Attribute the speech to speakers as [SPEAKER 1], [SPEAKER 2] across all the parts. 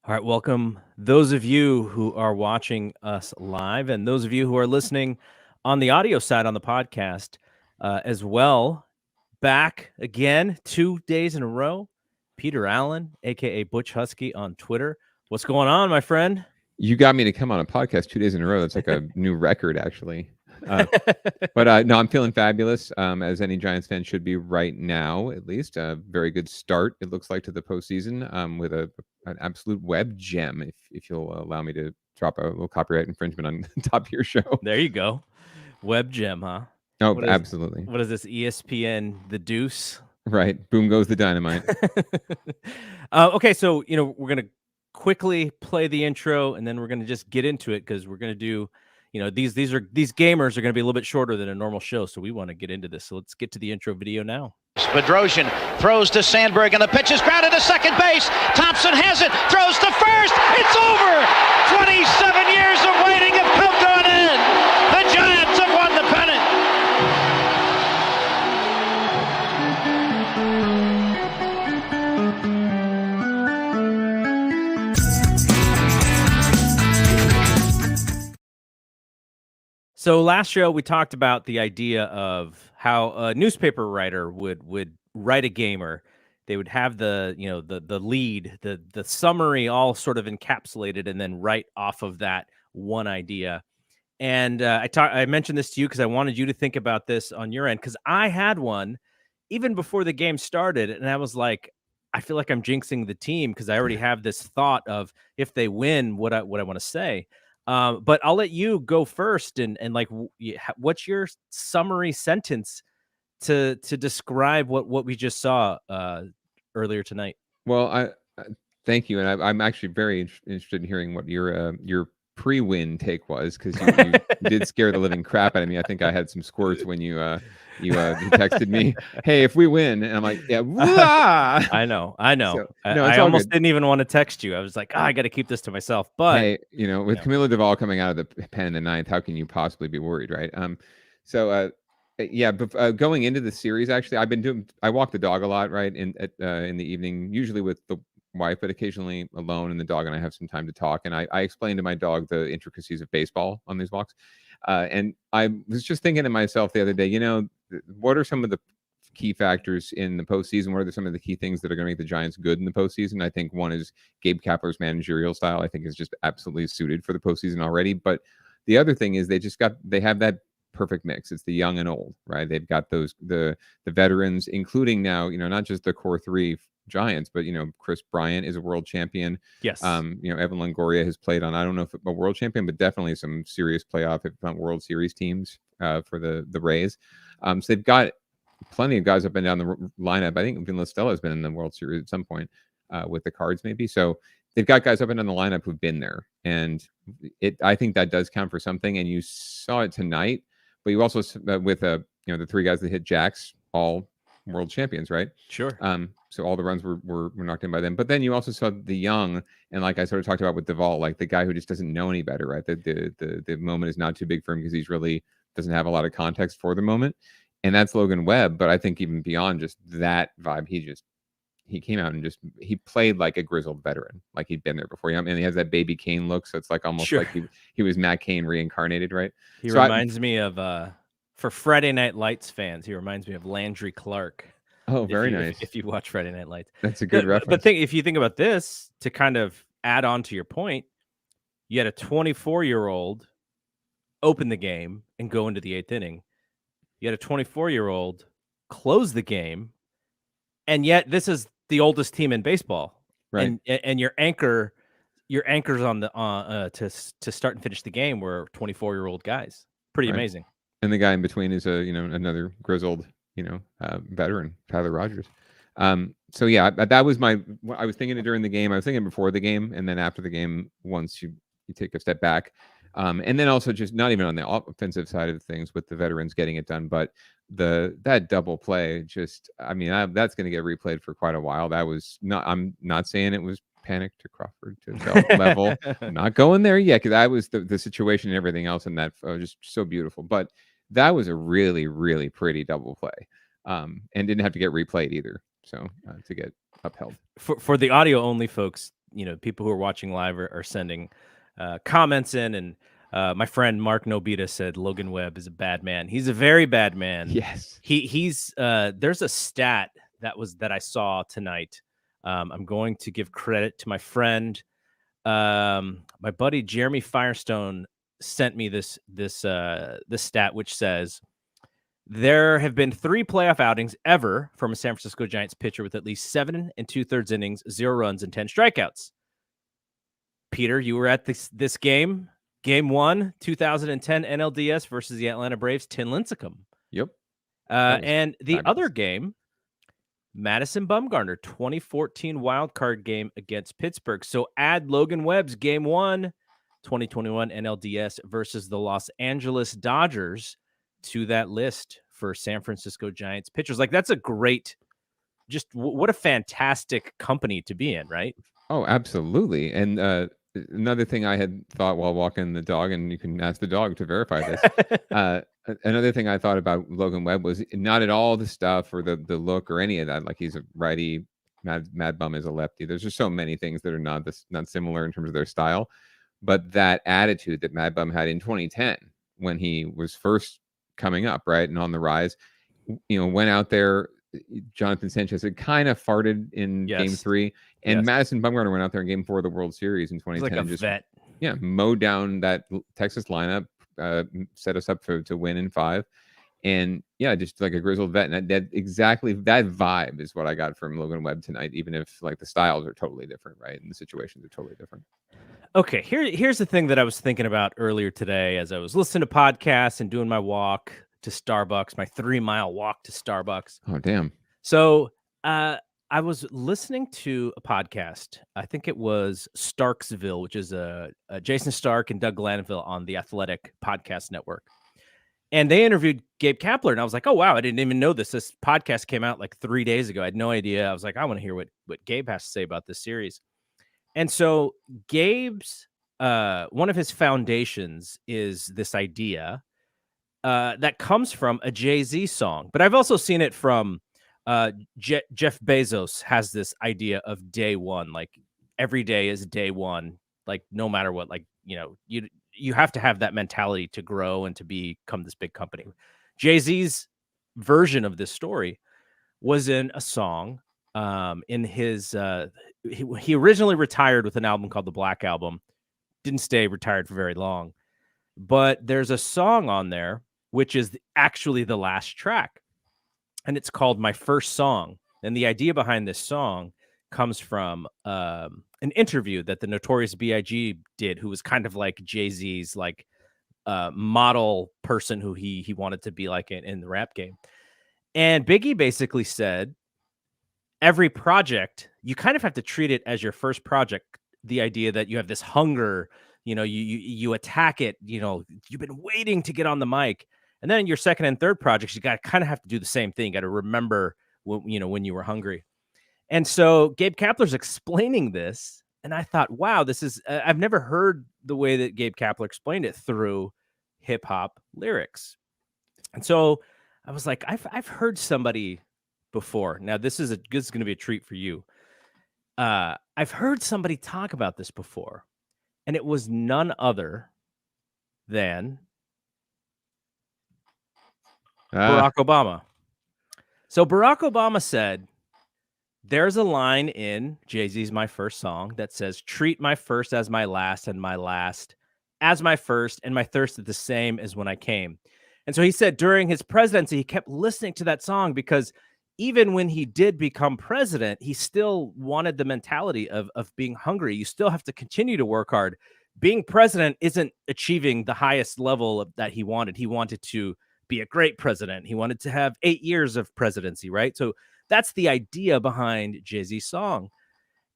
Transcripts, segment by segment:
[SPEAKER 1] All right, welcome those of you who are watching us live and those of you who are listening on the audio side on the podcast as well. Back again, 2 days in a row. Peter Allen, aka Butch Husky on Twitter. What's going on, my friend?
[SPEAKER 2] You got me to come on a podcast 2 days in a row. That's like a new record, actually. But no, I'm feeling fabulous, as any Giants fan should be right now, at least. A very good start, it looks like, to the postseason, with an absolute web gem, if you'll allow me to drop a little copyright infringement on the top of your show.
[SPEAKER 1] There you go. Web gem, huh?
[SPEAKER 2] Oh, absolutely.
[SPEAKER 1] What is this, ESPN The Deuce?
[SPEAKER 2] Right. Boom goes the dynamite.
[SPEAKER 1] Okay, so, we're going to quickly play the intro, and then we're going to just get into it because we're going to do, these gamers are going to be a little bit shorter than a normal show, so we want to get into this. So let's get to the intro video now.
[SPEAKER 3] Bedrosian throws to Sandberg, and the pitch is grounded to second base. Thompson has it, throws to first. It's over. 27 years of waiting have come to an end. The Giants have won the pennant.
[SPEAKER 1] So last show we talked about the idea of how a newspaper writer would write a gamer. They would have the lead, the summary all sort of encapsulated, and then write off of that one idea. And I mentioned this to you because I wanted you to think about this on your end, because I had one even before the game started, and I was like, I feel like I'm jinxing the team because I already have this thought of if they win, what I want to say. But I'll let you go first, and like, what's your summary sentence to describe what we just saw earlier tonight?
[SPEAKER 2] Well, I thank you, and I'm actually very interested in hearing what your pre-win take was, because you did scare the living crap out of me. I think I had some squirts when you texted me, "Hey, if we win," and I'm like, "Yeah."
[SPEAKER 1] I know. So,
[SPEAKER 2] I
[SPEAKER 1] almost didn't even want to text you. I was like, I got to keep this to myself. But
[SPEAKER 2] hey, with Camilo Duvall coming out of the pen in the ninth, how can you possibly be worried, right? Going into the series, actually, I walk the dog a lot, right, in the evening, usually with the wife, but occasionally alone, and the dog and I have some time to talk. And I explained to my dog the intricacies of baseball on these walks. And I was just thinking to myself the other day, what are some of the key factors in the postseason? What are some of the key things that are going to make the Giants good in the postseason? I think one is Gabe Kapler's managerial style. I think is just absolutely suited for the postseason already. But the other thing is they have that perfect mix. It's the young and old, right? They've got the veterans, including now, not just the core three Giants, but Chris Bryant is a world champion.
[SPEAKER 1] Yes.
[SPEAKER 2] Evan Longoria has played on, I don't know if a world champion, but definitely some serious playoff, if not World Series teams for the Rays. So they've got plenty of guys up and down the lineup. I think Vin Listella has been in the World Series at some point with the Cards, maybe. So they've got guys up and down the lineup who've been there, and I think that does count for something. And you saw it tonight, but you also with the three guys that hit jacks, all world champions, right?
[SPEAKER 1] Sure.
[SPEAKER 2] So all the runs were knocked in by them. But then you also saw the young, and like I sort of talked about with Duvall, like the guy who just doesn't know any better, right? The moment is not too big for him because he's really doesn't have a lot of context for the moment. And that's Logan Webb. But I think even beyond just that vibe, he came out and he played like a grizzled veteran, like he'd been there before. And he has that baby Kane look, so it's like almost like he was Matt Kane reincarnated, right?
[SPEAKER 1] He reminds me of for Friday Night Lights fans, he reminds me of Landry Clark.
[SPEAKER 2] Oh, very nice.
[SPEAKER 1] If you watch Friday Night Lights.
[SPEAKER 2] That's a good reference.
[SPEAKER 1] But if you think about this, to kind of add on to your point, you had a 24-year-old open the game and go into the 8th inning. You had a 24-year-old close the game, and yet this is the oldest team in baseball.
[SPEAKER 2] Right.
[SPEAKER 1] And your anchors on the to start and finish the game were 24-year-old guys. Pretty amazing.
[SPEAKER 2] And the guy in between is another grizzled veteran, Tyler Rogers. So yeah, that was I was thinking it during the game. I was thinking before the game, and then after the game, once you take a step back. And then also just not even on the offensive side of things with the veterans getting it done, but that double play, that's going to get replayed for quite a while. That was not, I'm not saying it was panic to Crawford to belt level. I'm not going there yet, because that was the situation and everything else, and that was just so beautiful. But that was a really, really pretty double play, and didn't have to get replayed either. So to get upheld.
[SPEAKER 1] For the audio only folks, people who are watching live are sending comments in, and my friend Mark Nobita said Logan Webb is a bad man. He's a very bad man.
[SPEAKER 2] Yes.
[SPEAKER 1] He's there's a stat that I saw tonight. I'm going to give credit to my friend, my buddy Jeremy Firestone sent me this stat, which says there have been 3 playoff outings ever from a San Francisco Giants pitcher with at least 7 2/3 innings, 0 runs, and 10 strikeouts. Peter, you were at this game, Game 1, 2010 NLDS versus the Atlanta Braves, Tin Lincecum.
[SPEAKER 2] Yep.
[SPEAKER 1] And the
[SPEAKER 2] fabulous.
[SPEAKER 1] other game, Madison Bumgarner, 2014 wild card game against Pittsburgh. So add Logan Webb's Game 1, 2021 NLDS versus the Los Angeles Dodgers to that list for San Francisco Giants pitchers. Like, that's a great, just what a fantastic company to be in, right?
[SPEAKER 2] Oh, absolutely. And another thing I had thought while walking the dog, and you can ask the dog to verify this. Another thing I thought about Logan Webb was not at all the stuff or the look or any of that. Like, he's a righty, Mad Bum is a lefty. There's just so many things that are not similar in terms of their style. But that attitude that Mad Bum had in 2010 when he was first coming up, right, and on the rise, went out there. Jonathan Sanchez had kind of farted in Game 3, and Madison Bumgarner went out there in Game 4 of the World Series in 2010.
[SPEAKER 1] Like a vet.
[SPEAKER 2] Yeah, mowed down that Texas lineup, set us up to win in 5, and just like a grizzled vet. And that exactly that vibe is what I got from Logan Webb tonight, even if like the styles are totally different, right, and the situations are totally different.
[SPEAKER 1] Okay, here's the thing that I was thinking about earlier today as I was listening to podcasts and doing my walk to Starbucks, my 3-mile walk to Starbucks.
[SPEAKER 2] Oh, damn.
[SPEAKER 1] So I was listening to a podcast. I think it was Starksville, which is a Jason Stark and Doug Glanville on the Athletic Podcast Network. And they interviewed Gabe Kapler. And I was like, oh, wow, I didn't even know this. This podcast came out like 3 days ago. I had no idea. I was like, I want to hear what Gabe has to say about this series. And so Gabe's one of his foundations is this idea that comes from a Jay-Z song, but I've also seen it from Jeff Bezos has this idea of day one, like every day is day one, like no matter what, like, you have to have that mentality to grow and to become this big company. Jay-Z's version of this story was in a song in his he originally retired with an album called the Black Album, didn't stay retired for very long, but there's a song on there which is actually the last track, and it's called My First Song. And the idea behind this song comes from an interview that the Notorious B.I.G. did, who was kind of like Jay-Z's like model person who he wanted to be like in the rap game. And Biggie basically said, every project, you kind of have to treat it as your first project. The idea that you have this hunger, you attack it, you've been waiting to get on the mic. And then in your second and third projects, you got to kind of have to do the same thing. You got to remember when you were hungry. And so Gabe Kapler's explaining this, and I thought, wow, this is I've never heard the way that Gabe Kapler explained it through hip hop lyrics. And so I was like, I've heard somebody before. Now this is going to be a treat for you. I've heard somebody talk about this before, and it was none other than Barack Obama. So Barack Obama said, there's a line in Jay-Z's My First Song that says, treat my first as my last and my last as my first, and my thirst is the same as when I came. And so he said during his presidency, he kept listening to that song because even when he did become president, he still wanted the mentality of being hungry. You still have to continue to work hard. Being president isn't achieving the highest level that he wanted. He wanted to be a great president. He wanted to have 8 years of presidency, right? So that's the idea behind Jay-Z's song.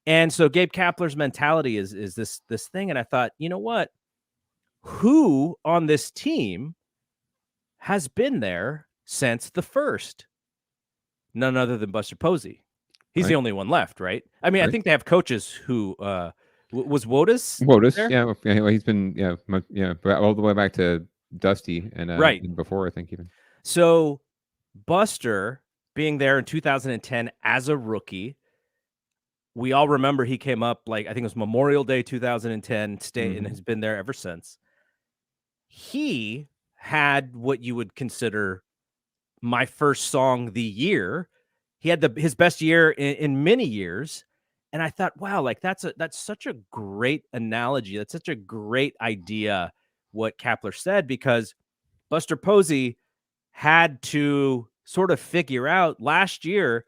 [SPEAKER 1] And so Gabe Kapler's mentality is this thing. And I thought, you know what? Who on this team has been there since the first? None other than Buster Posey. He's the only one left, right? I mean, I think they have coaches who was Wotus.
[SPEAKER 2] Yeah, he's been all the way back to Dusty and before, I think even.
[SPEAKER 1] So Buster being there in 2010 as a rookie We all remember he came up, like, I think it was Memorial Day 2010, and has been there ever since. He had what you would consider my first song the year. He had his best year in many years. And I thought, wow, like that's such a great analogy. That's such a great idea what Kapler said, because Buster Posey had to sort of figure out last year,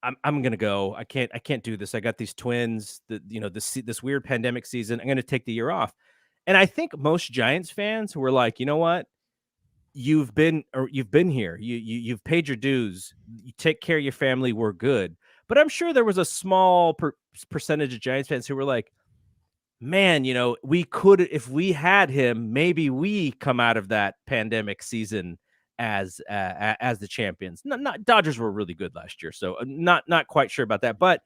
[SPEAKER 1] I'm gonna go. I can't do this. I got these twins. This weird pandemic season. I'm gonna take the year off. And I think most Giants fans were like, you know what? You've been here. You've paid your dues. You take care of your family. We're good. But I'm sure there was a small percentage of Giants fans who were like, man, we could, if we had him, maybe we come out of that pandemic season as the champions. Not Dodgers were really good last year, so not quite sure about that. But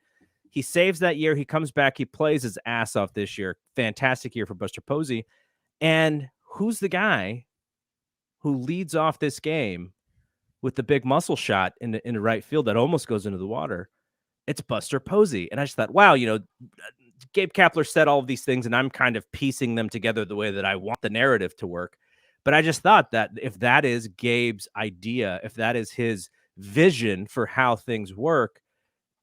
[SPEAKER 1] he saves that year. He comes back. He plays his ass off this year. Fantastic year for Buster Posey. And who's the guy who leads off this game with the big muscle shot in the right field that almost goes into the water? It's Buster Posey. And I just thought, wow, Gabe Kapler said all of these things, and I'm kind of piecing them together the way that I want the narrative to work. But I just thought that if that is Gabe's idea, if that is his vision for how things work,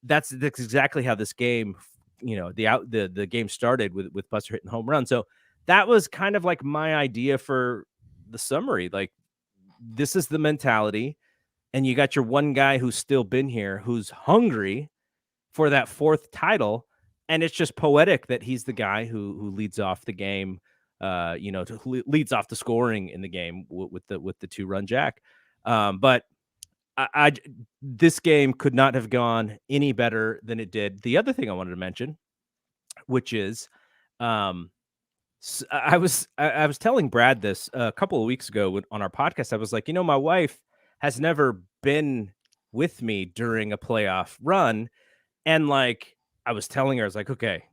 [SPEAKER 1] that's exactly how this game, the game started with Buster hitting home run. So that was kind of like my idea for the summary. Like, this is the mentality, and you got your one guy who's still been here, who's hungry for that fourth title. And it's just poetic that he's the guy who leads off the game, leads off the scoring in the game with the 2-run jack. But this game could not have gone any better than it did. The other thing I wanted to mention, which is, I was telling Brad this a couple of weeks ago on our podcast. I was like, my wife has never been with me during a playoff run, and like, I was telling her, I was like, okay,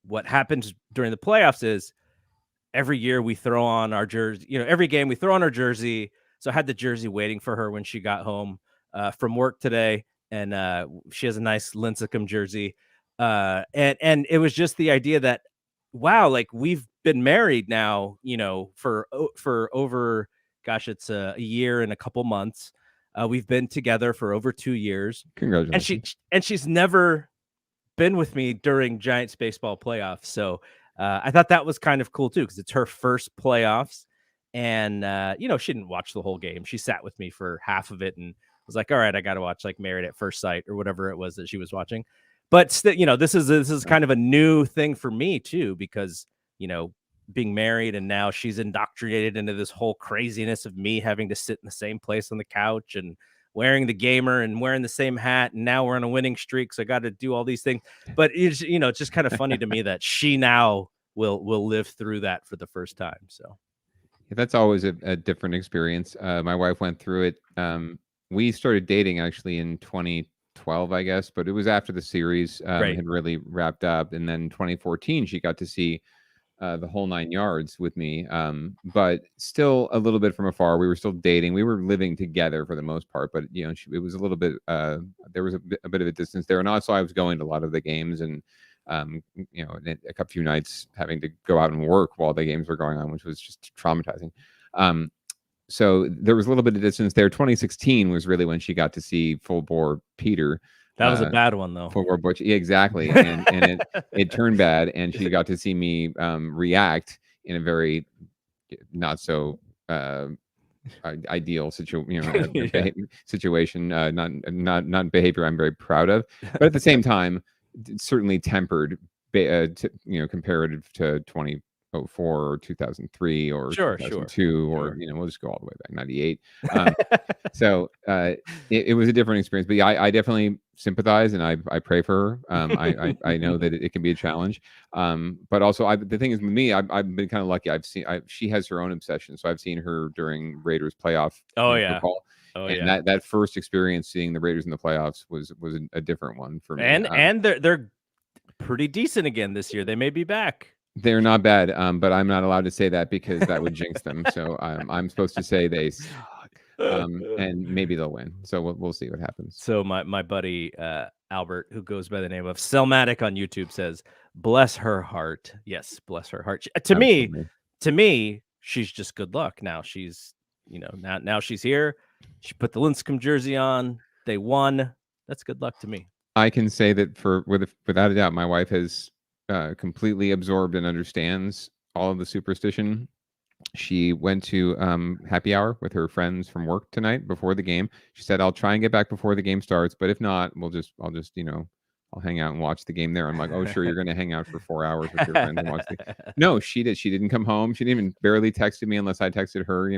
[SPEAKER 1] what happens during the playoffs is every year we throw on our jersey, every game we throw on our jersey. So I had the jersey waiting for her when she got home from work today. And she has a nice Lincecum jersey. And it was just the idea that, wow, like, we've been married now, for over, gosh, it's a year and a couple months. We've been together for over 2 years.
[SPEAKER 2] Congratulations.
[SPEAKER 1] And she's never been with me during Giants baseball playoffs. So I thought that was kind of cool too, because it's her first playoffs. And she didn't watch the whole game. She sat with me for half of it and was like, all right, I got to watch like Married at First Sight or whatever it was that she was watching. But this is kind of a new thing for me too, because being married, and now she's indoctrinated into this whole craziness of me having to sit in the same place on the couch and wearing the gamer and wearing the same hat, and now we're on a winning streak, so I got to do all these things. But it's it's just kind of funny to me that she now will live through that for the first time. So
[SPEAKER 2] yeah, that's always a different experience. My wife went through it. We started dating actually in 2012, I guess, but it was after the series
[SPEAKER 1] Right.
[SPEAKER 2] had really wrapped up, and then 2014 she got to see the whole 9 yards with me, but still a little bit from afar. We were still dating. We were living together for the most part, but it was a little bit. There was a bit of a distance there, and also I was going to a lot of the games, and a few nights having to go out and work while the games were going on, which was just traumatizing. So there was a little bit of distance there. 2016 was really when she got to see full bore Peter.
[SPEAKER 1] That was a bad one, though.
[SPEAKER 2] For Butch, yeah, exactly, and it turned bad, and she got to see me react in a very not so ideal situation, not behavior I'm very proud of, but at the same time, certainly tempered, comparative to 2004 or 2003 or 2002 or we'll just go all the way back 98. So it was a different experience, but yeah, I definitely sympathize, and I pray for her. I know that it can be a challenge, but also the thing is with me, I've been kind of lucky. She has her own obsession, so I've seen her during Raiders playoff. And that first experience seeing the Raiders in the playoffs was a different one for me.
[SPEAKER 1] And they're pretty decent again this year. They may be back.
[SPEAKER 2] They're not bad, but I'm not allowed to say that because that would jinx them. So I'm supposed to say they suck, and maybe they'll win. So we'll see what happens.
[SPEAKER 1] So my buddy Albert, who goes by the name of Selmatic on YouTube, says, "Bless her heart." Yes, bless her heart.
[SPEAKER 2] Absolutely.
[SPEAKER 1] To me, she's just good luck. Now she's, now she's here. She put the Linscomb jersey on. They won. That's good luck to me.
[SPEAKER 2] I can say that without a doubt, my wife has completely absorbed and understands all of the superstition. She went to happy hour with her friends from work tonight before the game. She said, "I'll try and get back before the game starts, but if not, I'll just I'll hang out and watch the game there." I'm like, "Oh, sure, you're going to hang out for 4 hours with your friends and watch the." No, she did. She didn't come home. She didn't even barely texted me unless I texted her.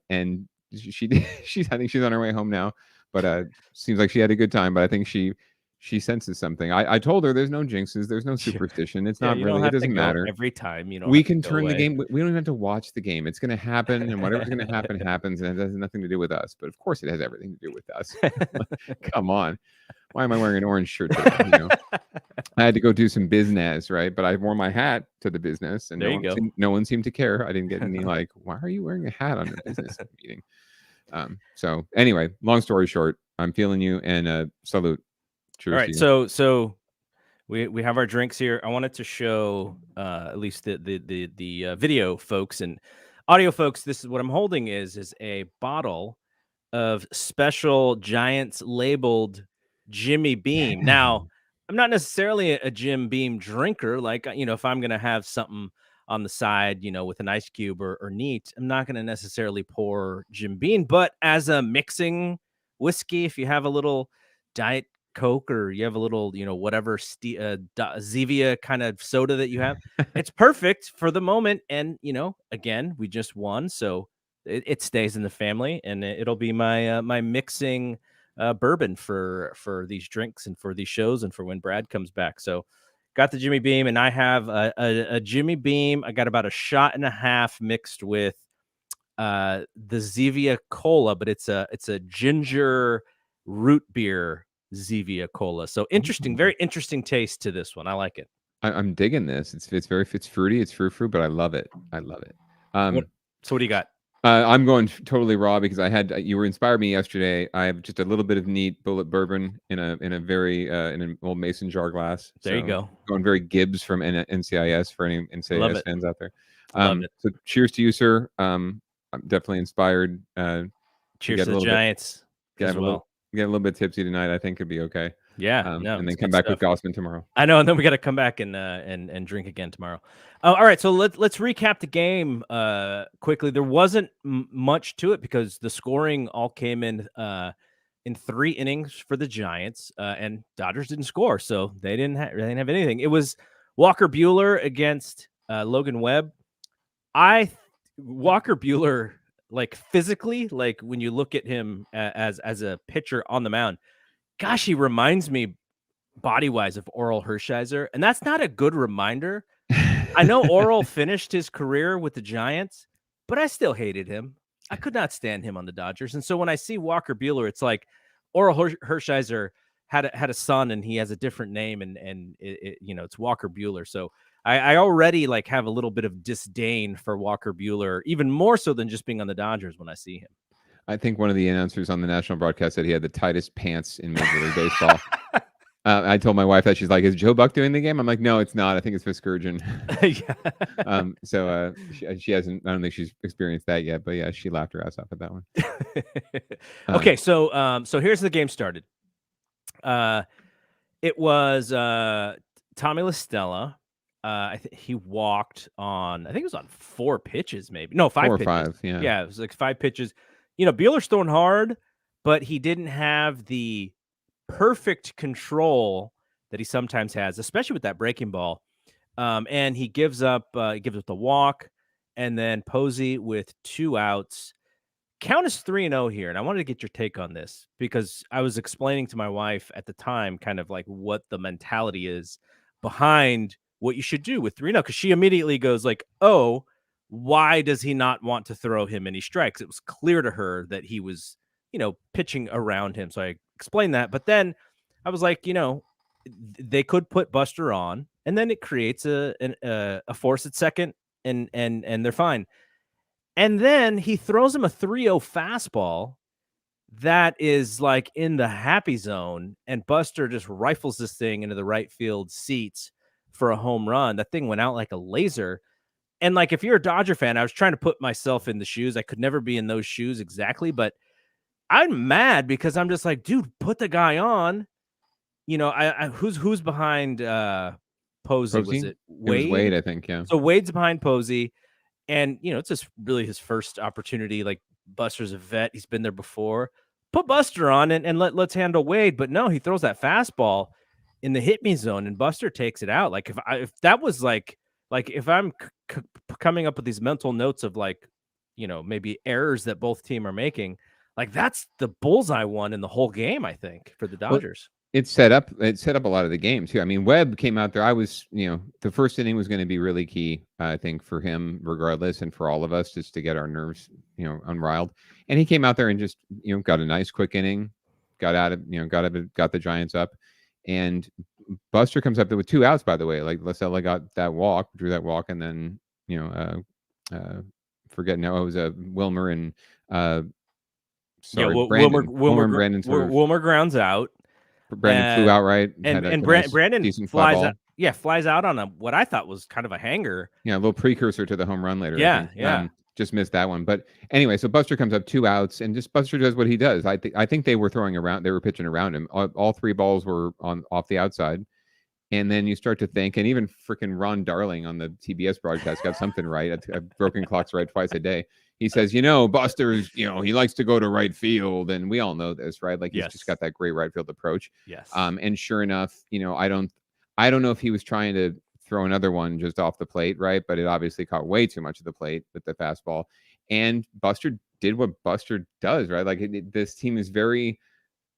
[SPEAKER 2] And she did. I think she's on her way home now. But seems like she had a good time. But I think she senses something. I told her there's no jinxes, there's no superstition. It's not really. It doesn't matter.
[SPEAKER 1] Every time,
[SPEAKER 2] we can turn the game. We don't even have to watch the game. It's going to happen, and whatever's going to happen happens, and it has nothing to do with us. But of course, it has everything to do with us. Come on, why am I wearing an orange shirt today? I had to go do some business, right? But I wore my hat to the business, and no one seemed to care. I didn't get any like, "Why are you wearing a hat on a business meeting?" So anyway, long story short, I'm feeling you, and salute.
[SPEAKER 1] Cheers. All right, so we have our drinks here. I wanted to show at least the video folks and audio folks. This is what I'm holding is a bottle of special Giants labeled Jimmy Beam. Now, I'm not necessarily a Jim Beam drinker. Like, if I'm gonna have something on the side, with an ice cube or neat, I'm not gonna necessarily pour Jim Beam. But as a mixing whiskey, if you have a little Diet Coke or you have a little, whatever Zevia kind of soda that you have, it's perfect for the moment. And again, we just won, so it stays in the family, and it'll be my my mixing bourbon for these drinks and for these shows and for when Brad comes back. So got the Jimmy Beam, and I have a Jimmy Beam. I got about a shot and a half mixed with the Zevia Cola, but it's a ginger root beer Zevia Cola. So interesting, very interesting taste to this one. I like it.
[SPEAKER 2] I'm digging this. It's fruity. It's fruit, but I love it. I love it.
[SPEAKER 1] So what do you got?
[SPEAKER 2] I'm going totally raw because you were inspired me yesterday. I have just a little bit of neat bullet bourbon in a very in an old mason jar glass.
[SPEAKER 1] There you go.
[SPEAKER 2] Going very Gibbs from NCIS for any NCIS fans out there.
[SPEAKER 1] Love it.
[SPEAKER 2] So cheers to you, sir. I'm definitely inspired.
[SPEAKER 1] Cheers to the Giants.
[SPEAKER 2] Get a little bit tipsy tonight. I think could be okay.
[SPEAKER 1] Yeah,
[SPEAKER 2] and then come back with Gossman tomorrow.
[SPEAKER 1] I know, and then we got to come back and drink again tomorrow. All right, so let's recap the game quickly. There wasn't much to it because the scoring all came in 3 innings for the Giants, and Dodgers didn't score, so they didn't have anything. It was Walker Buehler against Logan Webb. Walker Buehler, like physically, like when you look at him as a pitcher on the mound, gosh, he reminds me body-wise of Oral Hershiser, and that's not a good reminder. I know Oral finished his career with the Giants, but I still hated him. I could not stand him on the Dodgers. And so when I see Walker Buehler, it's like Oral Hershiser had a son, and he has a different name, and it's Walker Buehler. So I already like have a little bit of disdain for Walker Buehler, even more so than just being on the Dodgers when I see him.
[SPEAKER 2] I think one of the announcers on the national broadcast said he had the tightest pants in Major League Baseball. I told my wife that. She's like, "Is Joe Buck doing the game?" I'm like, "No, it's not. I think it's Viskurgeon." So she hasn't. I don't think she's experienced that yet. But yeah, she laughed her ass off at that one.
[SPEAKER 1] Okay, so here's the game started. It was Tommy La Stella. I think he walked on. I think it was on 4 pitches, maybe. No, 5 pitches.
[SPEAKER 2] 4 or 5. Yeah,
[SPEAKER 1] it was like 5 pitches. Buehler's throwing hard, but he didn't have the perfect control that he sometimes has, especially with that breaking ball. And he gives up the walk, and then Posey with 2 outs. Count is 3-0 here, and I wanted to get your take on this because I was explaining to my wife at the time kind of like what the mentality is behind what you should do with 3-0, because she immediately goes like, "Oh, why does he not want to throw him any strikes?" It was clear to her that he was, pitching around him. So I explained that, but then I was like, they could put Buster on, and then it creates a force at second, and they're fine. And then he throws him a 3-0 fastball that is like in the happy zone, and Buster just rifles this thing into the right field seats for a home run. That thing went out like a laser. And like, if you're a Dodger fan, I was trying to put myself in the shoes. I could never be in those shoes exactly, but I'm mad because I'm just like, dude, put the guy on. You know, who's behind Posey? Was
[SPEAKER 2] Posey?
[SPEAKER 1] it
[SPEAKER 2] It was
[SPEAKER 1] Wade?
[SPEAKER 2] Wade, I think. Yeah.
[SPEAKER 1] So Wade's behind Posey, and you know, it's just really his first opportunity. Like, Buster's a vet; he's been there before. Put Buster on and let's handle Wade. But no, he throws that fastball in the hit me zone, and Buster takes it out. Like, if that was like if I'm coming up with these mental notes of like, you know, maybe errors that both team are making, like that's the bullseye one in the whole game, I think, for the Dodgers.
[SPEAKER 2] It set up a lot of the game too. I mean, Webb came out there. I was, the first inning was going to be really key, I think, for him, regardless, and for all of us, just to get our nerves, unriled. And he came out there and just, got a nice quick inning, got the Giants up, and Buster comes up there with 2 outs. By the way, like Lasella got that walk, drew that walk, and then forget now it was Wilmer and Brandon.
[SPEAKER 1] Wilmer grounds out.
[SPEAKER 2] Brandon flew out right,
[SPEAKER 1] and Brandon flies out on what I thought was kind of a hanger.
[SPEAKER 2] Yeah, a little precursor to the home run later.
[SPEAKER 1] Yeah,
[SPEAKER 2] I think. Just missed that one. But anyway, so Buster comes up 2 outs, and just Buster does what he does. I think they were pitching around him. All 3 balls were off the outside. And then you start to think, and even freaking Ron Darling on the TBS broadcast got something right. I've broken clocks right twice a day. He says, Buster's, he likes to go to right field. And we all know this, right? Like, he's just got that great right field approach.
[SPEAKER 1] Yes.
[SPEAKER 2] And sure enough, I don't know if he was trying to throw another one just off the plate, right? But it obviously caught way too much of the plate with the fastball. And Buster did what Buster does, right? Like, this team is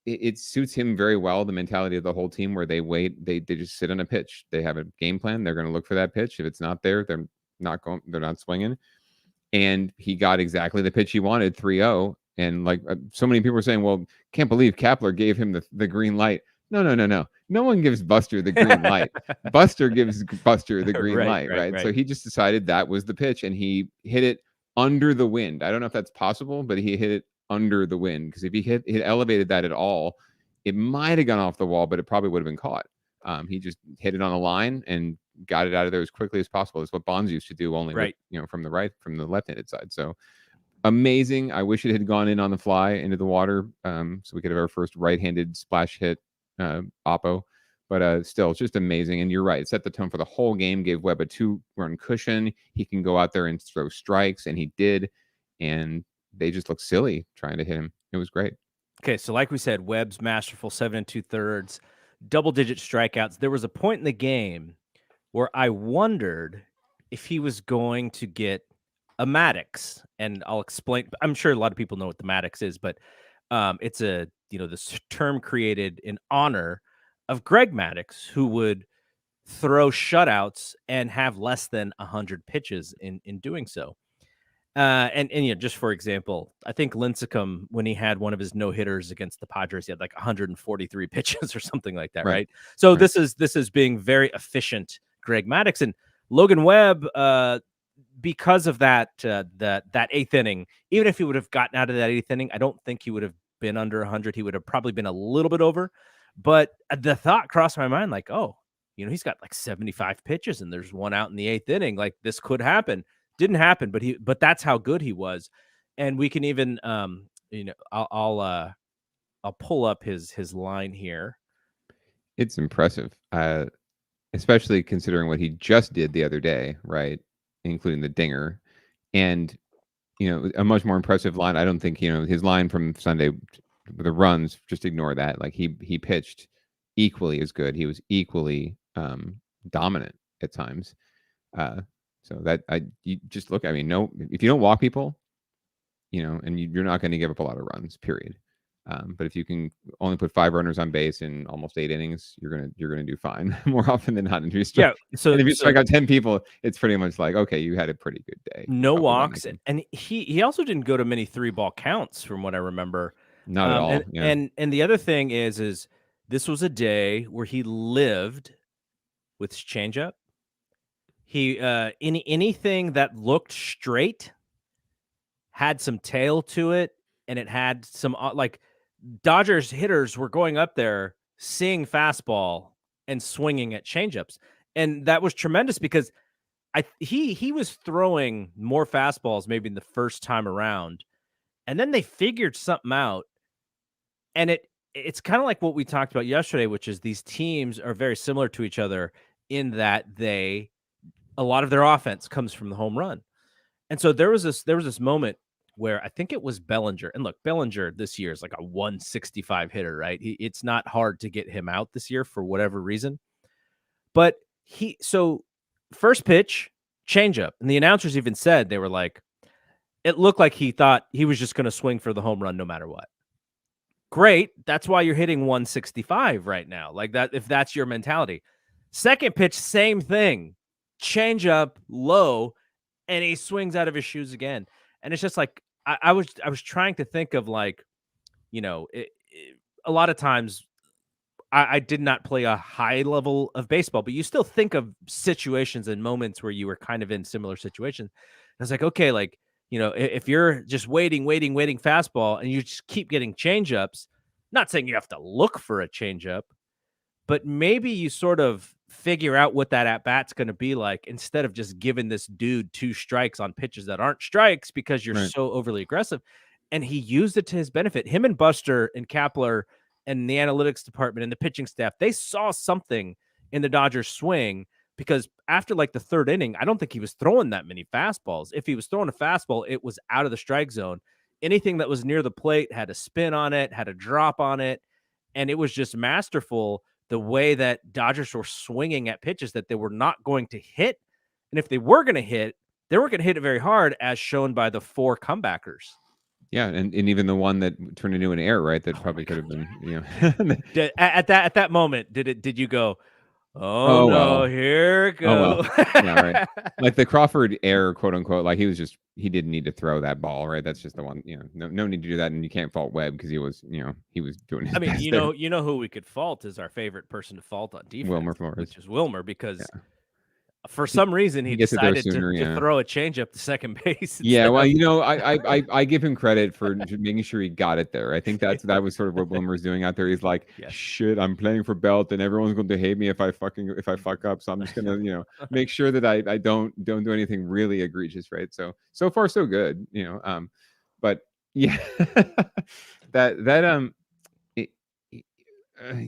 [SPEAKER 2] it suits him very well, the mentality of the whole team, where they wait, they just sit on a pitch. They have a game plan. They're going to look for that pitch. If it's not there, they're not swinging. And he got exactly the pitch he wanted, 3-0. And like, so many people are saying, well, can't believe Kapler gave him the green light. No. No one gives Buster the green light. Buster gives Buster the green light, right? So he just decided that was the pitch, and he hit it under the wind. I don't know if that's possible, but he hit it under the wind, because if he elevated that at all, it might have gone off the wall, but it probably would have been caught. He just hit it on a line and got it out of there as quickly as possible. It's what Bonds used to do, only from the left-handed side. So amazing. I wish it had gone in on the fly into the water, so we could have our first right-handed splash hit oppo. But still, it's just amazing. And you're right, it set the tone for the whole game, gave Webb a 2-run cushion. He can go out there and throw strikes, and he did. And they just looked silly trying to hit him. It was great.
[SPEAKER 1] Okay, so like we said, Webb's masterful 7 2/3, double-digit strikeouts. There was a point in the game where I wondered if he was going to get a Maddox, and I'll explain. I'm sure a lot of people know what the Maddox is, but it's this term created in honor of Greg Maddux, who would throw shutouts and have less than 100 pitches in doing so. And just for example, I think Lincecum, when he had one of his no hitters against the Padres, he had like 143 pitches or something like that, right? So this is being very efficient, Greg Maddux. And Logan Webb, because of that 8th inning, even if he would have gotten out of that 8th inning, I don't think he would have been under 100. He would have probably been a little bit over. But the thought crossed my mind, like, oh, he's got like 75 pitches and there's one out in the 8th inning. Like, this could happen. Didn't happen, but that's how good he was. And we can even I'll pull up his line here.
[SPEAKER 2] It's impressive, especially considering what he just did the other day, right? Including the dinger, and a much more impressive line. I don't think his line from Sunday, the runs, just ignore that. Like, he pitched equally as good. He was equally dominant at times. So that you just look. I mean, if you don't walk people, and you're not going to give up a lot of runs, period. But if you can only put 5 runners on base in almost 8 innings, you're gonna do fine more often than not. And if you strike out 10 people, it's pretty much like, okay, you had a pretty good day.
[SPEAKER 1] No walks, and he also didn't go to many 3-ball counts, from what I remember.
[SPEAKER 2] Not at all.
[SPEAKER 1] And the other thing is this was a day where he lived with his changeup. He anything that looked straight had some tail to it, and it had some like Dodgers hitters were going up there, seeing fastball and swinging at changeups, and that was tremendous because he was throwing more fastballs maybe in the first time around, and then they figured something out, and it's kind of like what we talked about yesterday, which is these teams are very similar to each other in that a lot of their offense comes from the home run. And so there was this moment where I think it was Bellinger. And look, Bellinger this year is like a 165 hitter, right? It's not hard to get him out this year for whatever reason. But so first pitch, changeup. And the announcers even said, they were like, it looked like he thought he was just going to swing for the home run no matter what. Great. That's why you're hitting 165 right now. Like that, if that's your mentality. Second pitch, same thing. Changeup, low, and he swings out of his shoes again. And it's just like I was trying to think of, like, you know, a lot of times I did not play a high level of baseball, but you still think of situations and moments where you were kind of in similar situations. I was like, okay, like, you know, if you're just waiting fastball and you just keep getting changeups, not saying you have to look for a changeup, but maybe you sort of figure out what that at bat's going to be like instead of just giving this dude 2 strikes on pitches that aren't strikes because you're so overly aggressive. And he used it to his benefit. Him and Buster and Kapler and the analytics department and the pitching staff, they saw something in the Dodgers swing, because after like the third inning, I don't think he was throwing that many fastballs. If he was throwing a fastball, it was out of the strike zone. Anything that was near the plate had a spin on it, had a drop on it. And it was just masterful the way that Dodgers were swinging at pitches that they were not going to hit. And if they were going to hit, they weren't going to hit it very hard, as shown by the 4 comebackers.
[SPEAKER 2] Yeah, and even the one that turned into an error, right? That probably could have been, you know.
[SPEAKER 1] At that moment, did you go, oh no,
[SPEAKER 2] well.
[SPEAKER 1] here it goes?
[SPEAKER 2] Oh, well. Yeah, right. Like the Crawford error, quote unquote, like he didn't need to throw that ball, right? That's just the one, you know, no need to do that. And you can't fault Webb because he was doing his best.
[SPEAKER 1] You know who we could fault is our favorite person to fault on defense,
[SPEAKER 2] Wilmer Flores,
[SPEAKER 1] which is Wilmer, because for some reason he decided to throw a changeup to second base.
[SPEAKER 2] Yeah, well, you know, I give him credit for making sure he got it there. I think that was sort of what Wilmer's doing out there. He's like, shit, I'm playing for belt, and everyone's going to hate me if I fuck up. So I'm just gonna, you know, make sure that I don't do anything really egregious, right? So far so good, you know. But yeah,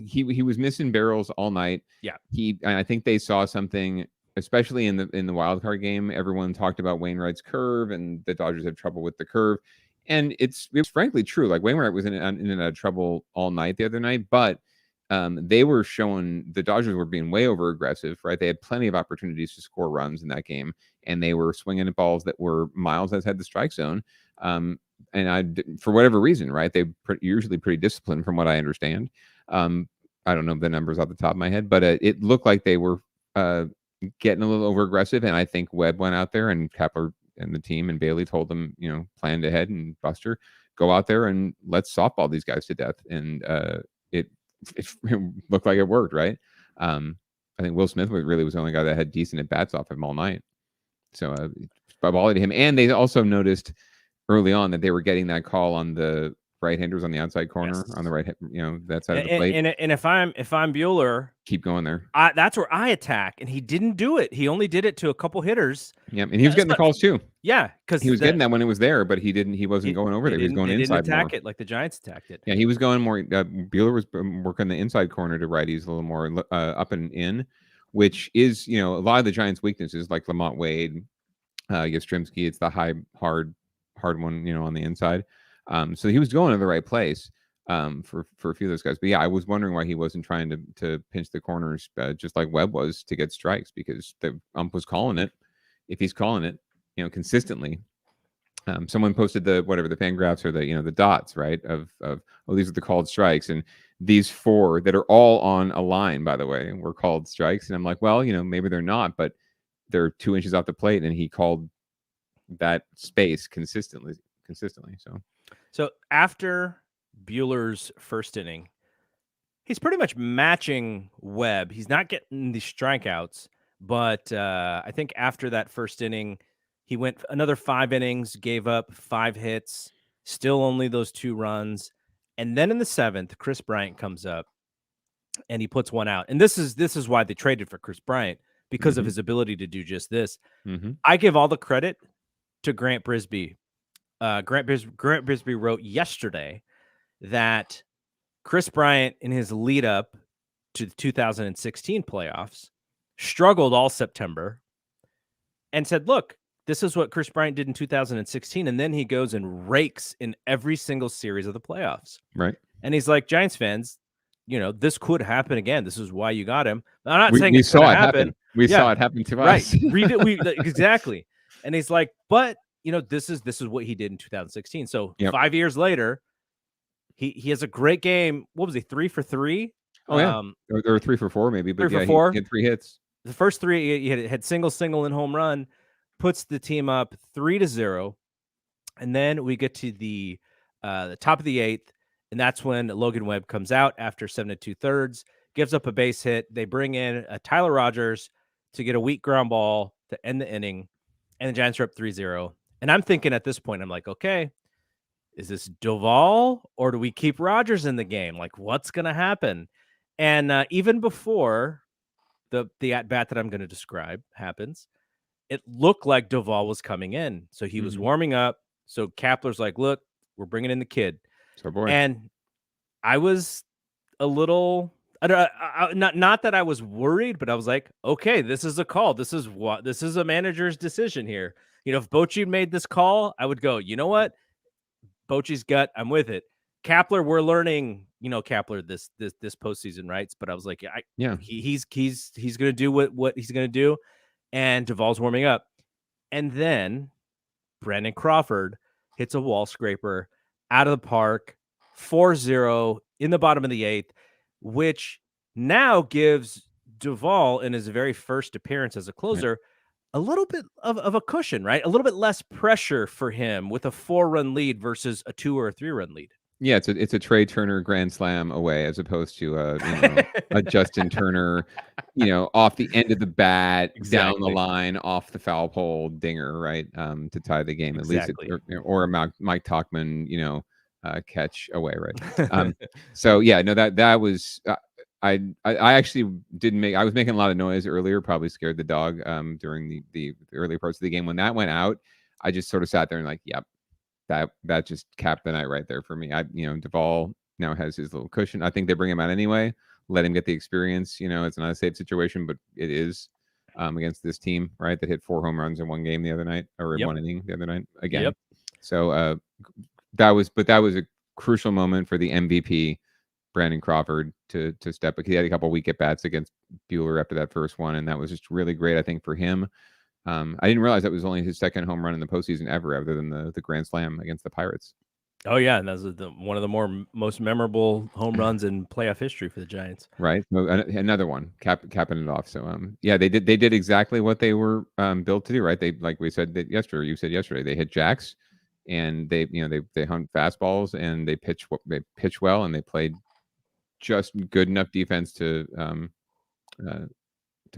[SPEAKER 2] he was missing barrels all night.
[SPEAKER 1] Yeah,
[SPEAKER 2] I think they saw something. Especially in the wild card game, everyone talked about Wainwright's curve, and the Dodgers have trouble with the curve, and it was frankly true. Like Wainwright was in and out of trouble all night the other night, but they were showing the Dodgers were being way over aggressive, right? They had plenty of opportunities to score runs in that game, and they were swinging at balls that were miles outside the strike zone. And for whatever reason, right? They usually pretty disciplined, from what I understand. I don't know the numbers off the top of my head, but it looked like they were getting a little over aggressive, and I think Webb went out there, and Kapler and the team and Bailey told them, you know, planned ahead, and Buster, go out there and let's softball these guys to death. And it looked like it worked, right? I think Will Smith was the only guy that had decent at bats off him all night. So by volley to him, and they also noticed early on that they were getting that call on the right-handers on the outside corner, on the right, you know, that side of the plate.
[SPEAKER 1] And if I'm Bueller,
[SPEAKER 2] keep going there.
[SPEAKER 1] That's where I attack, and he didn't do it. He only did it to a couple hitters.
[SPEAKER 2] Yeah, and he was getting the calls too.
[SPEAKER 1] Yeah, because
[SPEAKER 2] he was getting that when it was there, but he wasn't going over there. He was going inside.
[SPEAKER 1] Didn't attack
[SPEAKER 2] more.
[SPEAKER 1] it like the Giants attacked it.
[SPEAKER 2] Yeah, he was going more. Bueller was working the inside corner to righties a little more up and in, which is, you know, a lot of the Giants' weaknesses, like Lamont Wade, Yastrzemski. It's the high, hard one, you know, on the inside. So he was going to the right place for a few of those guys. But yeah, I was wondering why he wasn't trying to pinch the corners just like Webb was to get strikes, because the ump was calling it. If he's calling it, you know, consistently. Someone posted the fan graphs or the dots, right, of these are the called strikes, and these 4 that are all on a line, by the way, were called strikes. And I'm like, well, you know, maybe they're not, but they're 2 inches off the plate, and he called that space consistently. So
[SPEAKER 1] after Bueller's first inning, he's pretty much matching Webb. He's not getting the strikeouts, but I think after that first inning, he went another 5 innings, gave up 5 hits, Still only those 2 runs. And then in the 7th, Chris Bryant comes up and he puts one out. And this is why they traded for Chris Bryant, because of his ability to do just this. I give all the credit to Grant Brisbee. Grant Brisbee wrote yesterday that Chris Bryant, in his lead up to the 2016 playoffs, struggled all September and said, look, this is what Chris Bryant did in 2016. And then he goes and rakes in every single series of the playoffs.
[SPEAKER 2] Right.
[SPEAKER 1] And he's like, Giants fans, this could happen again. This is why you got him. I'm not saying
[SPEAKER 2] we
[SPEAKER 1] it's
[SPEAKER 2] saw
[SPEAKER 1] going
[SPEAKER 2] it
[SPEAKER 1] to happen.
[SPEAKER 2] We saw it happen to us.
[SPEAKER 1] Right. Exactly. And he's like, but this is what he did in 2016. So 5 years later, he has a great game. What was he, 3 for 3?
[SPEAKER 2] Oh yeah, or 3 for 4 maybe, but
[SPEAKER 1] 3 for 4.
[SPEAKER 2] He had 3 hits.
[SPEAKER 1] The first 3 he had single, and home run, puts the team up 3-0, and then we get to the top of the 8th, and that's when Logan Webb comes out after 7 2/3, gives up a base hit. They bring in Tyler Rogers to get a weak ground ball to end the inning, and the Giants are up 3-0. And I'm thinking at this point, I'm like, okay, is this Duvall or do we keep Rogers in the game? Like, what's going to happen? And even before the at-bat that I'm going to describe happens, it looked like Duvall was coming in. So he was warming up. So Kapler's like, look, we're bringing in the kid.
[SPEAKER 2] So boy.
[SPEAKER 1] And I was a little, not that I was worried, but I was like, okay, this is a call. This is a manager's decision here. If Bochy made this call, I would go, you know what? Bochy's gut, I'm with it. Kapler, we're learning, Kapler this postseason, right? But I was like, he's going to do what he's going to do. And Duvall's warming up. And then Brandon Crawford hits a wall scraper out of the park, 4-0 in the bottom of the 8th, which now gives Duvall, in his very first appearance as a closer, a little bit of a cushion, right? A little bit less pressure for him with a 4-run lead versus a 2 or a 3-run lead.
[SPEAKER 2] Yeah, it's a Trey Turner grand slam away, as opposed to a Justin Turner, off the end of the bat, down the line, off the foul pole dinger, right? To tie the game, at least, or a Mike Tauchman, catch away, right? So yeah, no, that was. I actually didn't make. I was making a lot of noise earlier, probably scared the dog during the early parts of the game. When that went out, I just sort of sat there and like, yep. That just capped the night right there for me. Duvall now has his little cushion. I think they bring him out anyway. Let him get the experience. It's not a safe situation, but it is against this team, right? That hit 4 home runs in one game the other night, or in one inning the other night again.
[SPEAKER 1] Yep.
[SPEAKER 2] So that was a crucial moment for the MVP, Brandon Crawford, to step up. He had a couple weak at bats against Buehler after that first one, and that was just really great, I think, for him. I didn't realize that was only his second home run in the postseason ever, other than the grand slam against the Pirates.
[SPEAKER 1] Oh yeah, and that's one of the most memorable home runs in playoff history for the Giants.
[SPEAKER 2] Right, another one, capping it off. So yeah, they did exactly what they were built to do. Right, they, like we said that yesterday. You said yesterday they hit jacks, and they hunt fastballs, and they pitch well, and they played just good enough defense to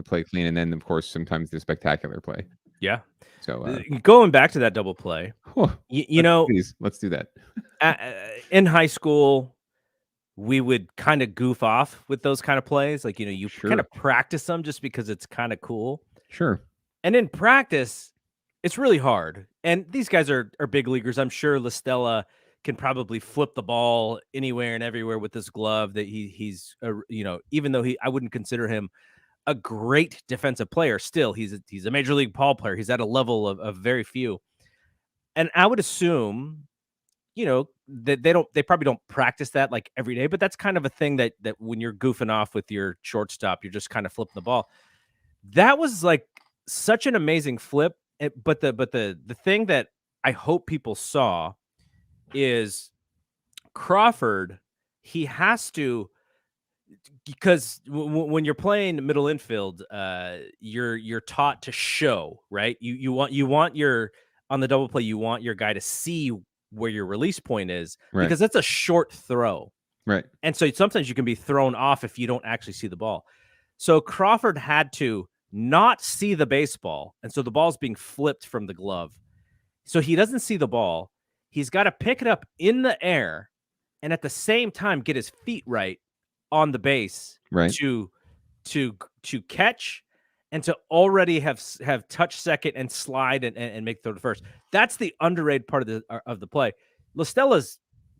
[SPEAKER 2] play clean, and then of course sometimes the spectacular play.
[SPEAKER 1] Yeah.
[SPEAKER 2] So
[SPEAKER 1] going back to that double play,
[SPEAKER 2] let's do that.
[SPEAKER 1] In high school, we would kind of goof off with those kind of plays, like you kind of practice them just because it's kind of cool.
[SPEAKER 2] Sure.
[SPEAKER 1] And in practice, it's really hard. And these guys are big leaguers. I'm sure LaStella can probably flip the ball anywhere and everywhere with this glove. That he's even though I wouldn't consider him a great defensive player, still he's a major league ball player. He's at a level of very few. And I would assume, that they probably don't practice that like every day, but that's kind of a thing that when you're goofing off with your shortstop, you're just kind of flipping the ball. That was like such an amazing flip. But the thing that I hope people saw is Crawford. He has to, because when you're playing middle infield, you're taught to show, right? You want your, on the double play, you want your guy to see where your release point is,
[SPEAKER 2] right,
[SPEAKER 1] because that's a short throw,
[SPEAKER 2] right? And
[SPEAKER 1] so sometimes you can be thrown off if you don't actually see the ball. So Crawford had to not see the baseball, and so the ball's being flipped from the glove. So he doesn't see the ball. he's got to pick it up in the air and at the same time get his feet right on the base to catch and to already have touch second and slide and make throw to first. That's the underrated part of the play. LaStella's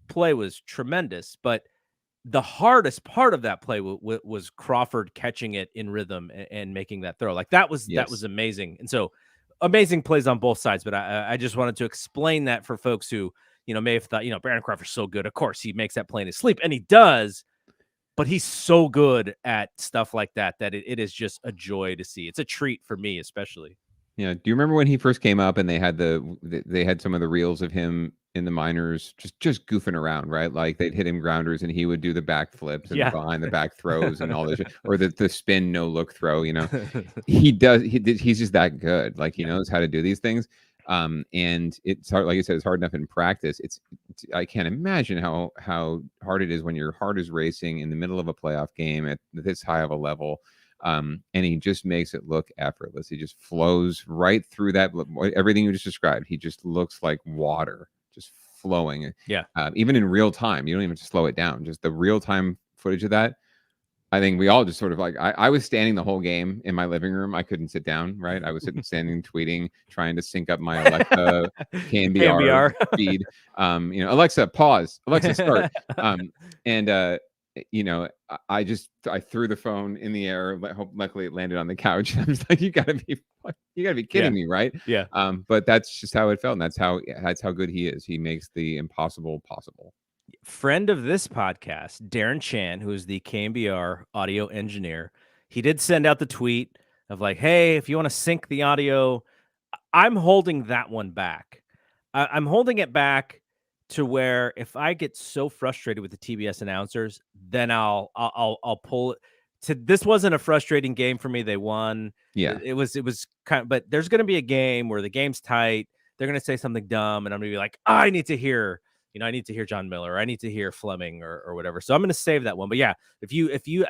[SPEAKER 1] play was tremendous, but the hardest part of that play was Crawford catching it in rhythm and making that throw. Like that was amazing. And so amazing plays on both sides. But I just wanted to explain that for folks who, may have thought, Brandon Crawford's so good. Of course, he makes that play in his sleep, and he does. But he's so good at stuff like that it is just a joy to see. It's a treat for me, especially.
[SPEAKER 2] Yeah. Do you remember when he first came up and they had some of the reels of him in the minors just goofing around, right? Like they'd hit him grounders and he would do the back flips and behind the back throws and all this shit, or the spin no look throw. He's just that good. Like he knows how to do these things. And it's hard, like you said, it's hard enough in practice. I can't imagine how hard it is when your heart is racing in the middle of a playoff game at this high of a level. And he just makes it look effortless. He just flows right through that. Everything you just described, he just looks like water, just flowing.
[SPEAKER 1] Yeah.
[SPEAKER 2] Even in real time, you don't even have to slow it down. Just the real time footage of that. I think we all just sort of like, I was standing the whole game in my living room. I couldn't sit down, right? I was standing, tweeting, trying to sync up my Alexa KNBR feed. Alexa, pause. Alexa, start. I threw the phone in the air. Luckily, it landed on the couch. I was like, you gotta be kidding me, right?
[SPEAKER 1] Yeah.
[SPEAKER 2] But that's just how it felt, and that's how good he is. He makes the impossible possible.
[SPEAKER 1] Friend of this podcast, Darren Chan, who is the KNBR audio engineer, he did send out the tweet of like, hey, if you want to sync the audio, I'm holding that one back. I'm holding it back to where if I get so frustrated with the TBS announcers, then I'll pull it. This wasn't a frustrating game for me. They won.
[SPEAKER 2] Yeah,
[SPEAKER 1] it was kind of, but there's going to be a game where the game's tight. They're going to say something dumb, and I'm going to be like, I need to hear John Miller, or I need to hear Fleming or whatever. So I'm going to save that one. But yeah, I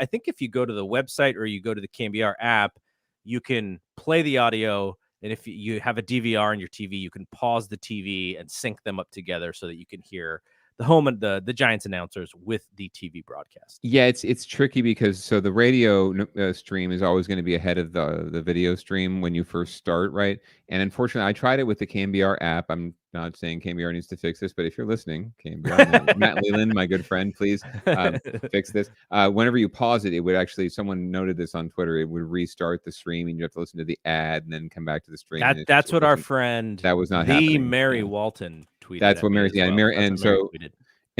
[SPEAKER 1] think if you go to the website or you go to the KNBR app, you can play the audio. And if you have a DVR on your TV, you can pause the TV and sync them up together so that you can hear the home and the Giants announcers with the TV broadcast.
[SPEAKER 2] Yeah, it's tricky because the radio stream is always going to be ahead of the video stream when you first start, right? And unfortunately, I tried it with the KNBR app. I'm not saying KNBR needs to fix this, but if you're listening, KNBR, Matt Leland, my good friend, please fix this. Whenever you pause it, it would actually, someone noted this on Twitter, it would restart the stream and you have to listen to the ad and then come back to the stream.
[SPEAKER 1] That's what our friend,
[SPEAKER 2] that was not happening.
[SPEAKER 1] Mary Walton tweeted.
[SPEAKER 2] That's what Mary, and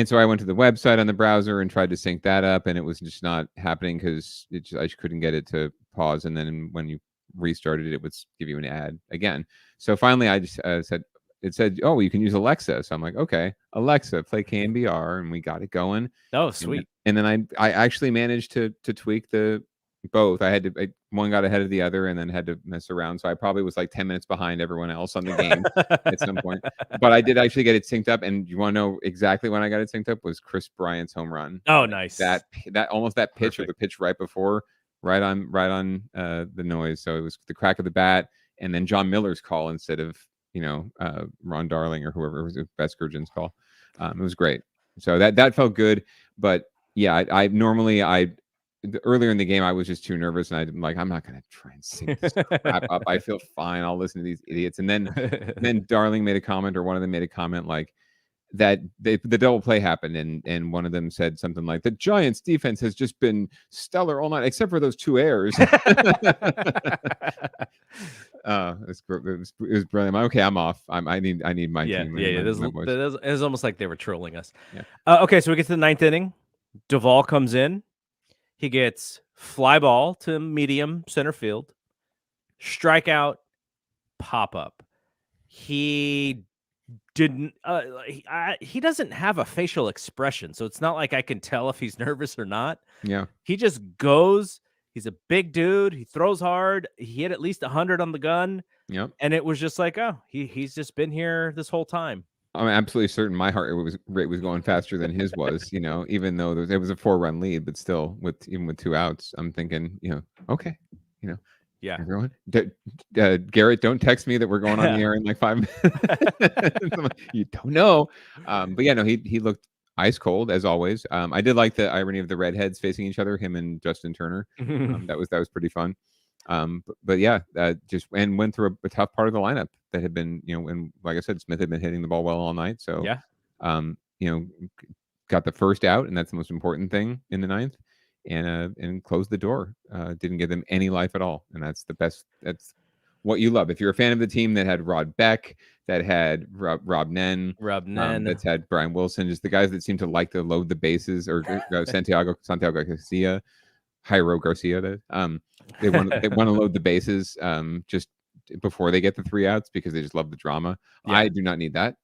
[SPEAKER 2] so I went to the website on the browser and tried to sync that up, and it was just not happening because I couldn't get it to pause. And then when you restarted it, it would give you an ad again. So finally, I just said, oh, you can use Alexa. So I'm like, okay, Alexa, play KNBR, and we got it going.
[SPEAKER 1] Oh, sweet.
[SPEAKER 2] And then I actually managed to tweak both. One got ahead of the other and then had to mess around. So I probably was like 10 minutes behind everyone else on the game at some point. But I did actually get it synced up. And you want to know exactly when I got it synced up was Chris Bryant's home run.
[SPEAKER 1] Oh, nice.
[SPEAKER 2] That almost that pitch. Perfect. Or the pitch right before, right on the noise. So it was the crack of the bat and then John Miller's call instead of, Ron Darling or whoever was Beskergen's call. It was great. So that felt good. But yeah, I normally earlier in the game, I was just too nervous, and I'm like, I'm not going to try and sync this crap up. I feel fine. I'll listen to these idiots. And then Darling made a comment, or one of them made a comment like that the double play happened, and one of them said something like, the Giants defense has just been stellar all night, except for those two errors. It was brilliant. Okay, I'm off. I need my team.
[SPEAKER 1] Yeah. It was almost like they were trolling us. Yeah. Okay, so we get to the ninth inning. Duvall comes in. He gets fly ball to medium center field, strikeout, pop up. He didn't. He doesn't have a facial expression, so it's not like I can tell if he's nervous or not.
[SPEAKER 2] Yeah,
[SPEAKER 1] he just goes. He's a big dude. He throws hard. He hit at least 100 on the gun.
[SPEAKER 2] Yep.
[SPEAKER 1] And it was just like, oh, he's just been here this whole time.
[SPEAKER 2] I'm absolutely certain my heart rate was going faster than his was, even though it was a 4-run lead, but still even with 2 outs, I'm thinking, okay,
[SPEAKER 1] Yeah.
[SPEAKER 2] Everyone, Garrett, don't text me that we're going on the air in like 5 minutes. You don't know. But yeah, no, he looked ice cold as always. I did like the irony of the redheads facing each other, him and Justin Turner. That was pretty fun. But yeah, just and went through a tough part of the lineup that had been, and like I said, Smith had been hitting the ball well all night. So
[SPEAKER 1] yeah,
[SPEAKER 2] got the first out, and that's the most important thing in the ninth. And closed the door. Didn't give them any life at all, and that's the best. That's what you love. If you're a fan of the team that had Rod Beck, that had Rob Nen, that's had Brian Wilson, just the guys that seem to like to load the bases, or Santiago Garcia, Jairo Garcia. They want to load the bases just before they get the 3 outs because they just love the drama. Yeah. I do not need that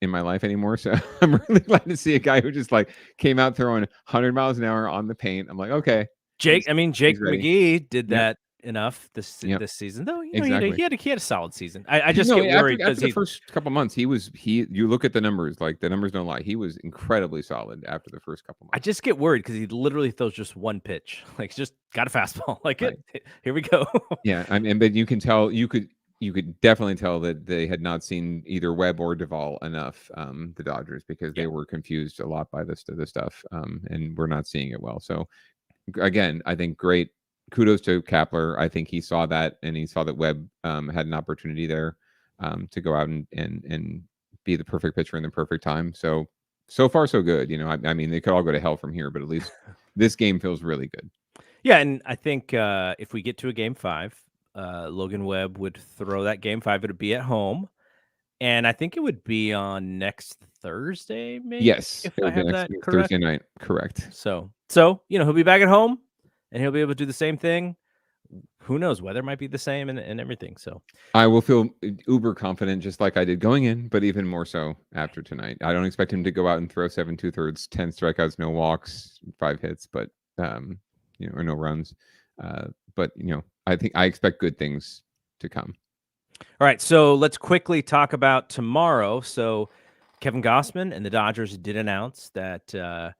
[SPEAKER 2] in my life anymore, so I'm really glad to see a guy who just like came out throwing 100 miles an hour on the paint. I'm like, okay,
[SPEAKER 1] Jake McGee did that enough this season, though.
[SPEAKER 2] Exactly.
[SPEAKER 1] He had a solid season. I just get worried
[SPEAKER 2] after the first couple months. You look at the numbers, like the numbers don't lie. He was incredibly solid after the first couple months.
[SPEAKER 1] I just get worried because he literally throws just one pitch, like just got a fastball, like right. Here we go.
[SPEAKER 2] Yeah, but you can tell you could definitely tell that they had not seen either Webb or Duvall enough, the Dodgers, because they were confused a lot by this stuff, and we're not seeing it well. So again, I think great kudos to Kapler. I think he saw that, and he saw that Webb had an opportunity there to go out and be the perfect pitcher in the perfect time. So far so good. I mean, they could all go to hell from here, but at least this game feels really good.
[SPEAKER 1] Yeah, and I think if we get to a game 5, Logan Webb would throw that game 5. It would be at home, and I think it would be on next Thursday, maybe.
[SPEAKER 2] Yes,
[SPEAKER 1] if I have that correct.
[SPEAKER 2] Thursday night, correct.
[SPEAKER 1] So he'll be back at home, and he'll be able to do the same thing. Who knows? Weather might be the same and everything. So
[SPEAKER 2] I will feel uber confident, just like I did going in, but even more so after tonight. I don't expect him to go out and throw 7 2/3, 10 strikeouts, no walks, 5 hits, but or no runs. But I expect good things to come.
[SPEAKER 1] All right, so let's quickly talk about tomorrow. So Kevin Gausman and the Dodgers did announce that did